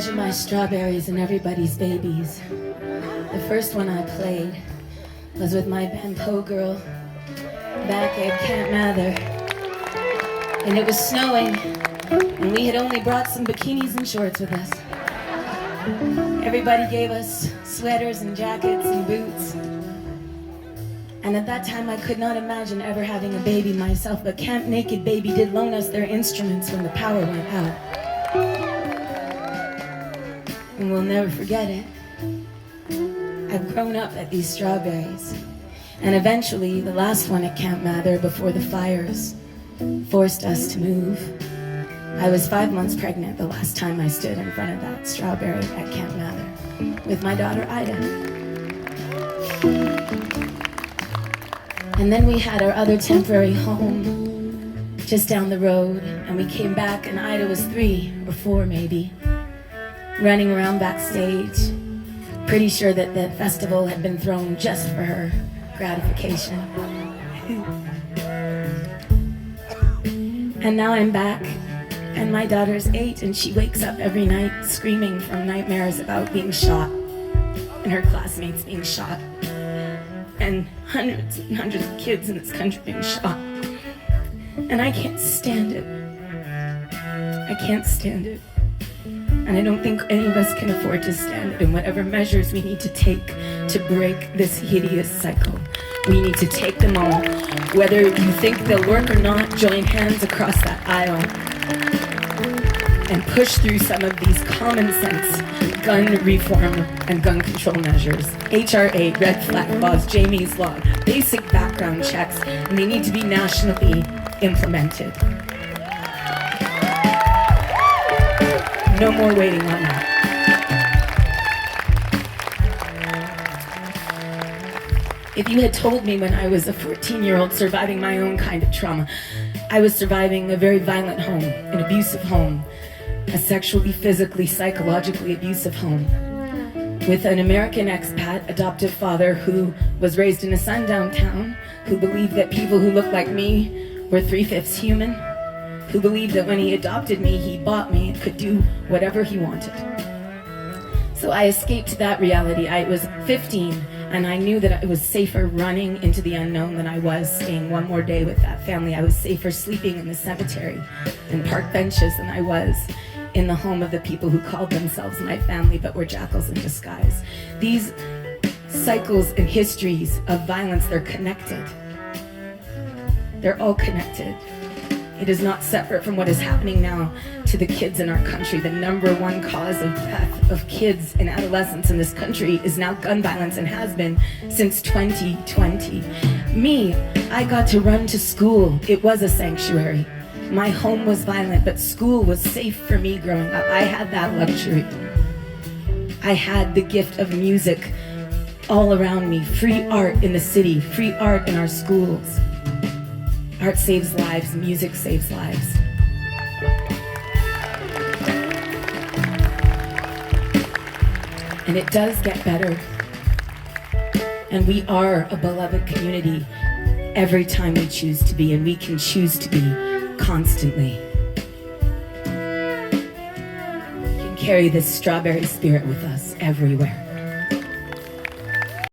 measure my strawberries and everybody's babies. The first one I played was with my band Po Girl back at Camp Mather. And it was snowing, and we had only brought some bikinis and shorts with us. Everybody gave us sweaters and jackets and boots. And at that time I could not imagine ever having a baby myself, but Camp Naked Baby did loan us their instruments when the power went out. And we'll never forget it. I've grown up at these strawberries. And eventually, the last one at Camp Mather before the fires forced us to move. I was 5 months pregnant the last time I stood in front of that strawberry at Camp Mather with my daughter Ida. And then we had our other temporary home just down the road, and we came back and Ida was 3 or 4 maybe, running around backstage, pretty sure that the festival had been thrown just for her gratification. And now I'm back, and my daughter's 8, and she wakes up every night screaming from nightmares about being shot, and her classmates being shot, and hundreds and hundreds of kids in this country being shot. And I can't stand it. I can't stand it. And I don't think any of us can afford to stand it. And whatever measures we need to take to break this hideous cycle, we need to take them all. Whether you think they'll work or not, join hands across that aisle and push through some of these common sense gun reform and gun control measures. H.R. 8, red flag laws, Jamie's Law, basic background checks, and they need to be nationally implemented. No more waiting on that. If you had told me when I was a 14-year-old surviving my own kind of trauma, I was surviving a very violent home, an abusive home, a sexually, physically, psychologically abusive home, with an American expat adoptive father who was raised in a sundown town, who believed that people who looked like me were 3/5 human, who believed that when he adopted me, he bought me and could do whatever he wanted. So I escaped that reality. I was 15, and I knew that I was safer running into the unknown than I was staying one more day with that family. I was safer sleeping in the cemetery and park benches than I was in the home of the people who called themselves my family but were jackals in disguise. These cycles and histories of violence, they're connected. They're all connected. It is not separate from what is happening now to the kids in our country. The number one cause of death of kids and adolescents in this country is now gun violence, and has been since 2020. Me, I got to run to school. It was a sanctuary. My home was violent, but school was safe for me growing up. I had that luxury. I had the gift of music all around me, free art in the city, free art in our schools. Art saves lives, music saves lives. And it does get better. And we are a beloved community every time we choose to be, and we can choose to be constantly. We can carry this strawberry spirit with us everywhere.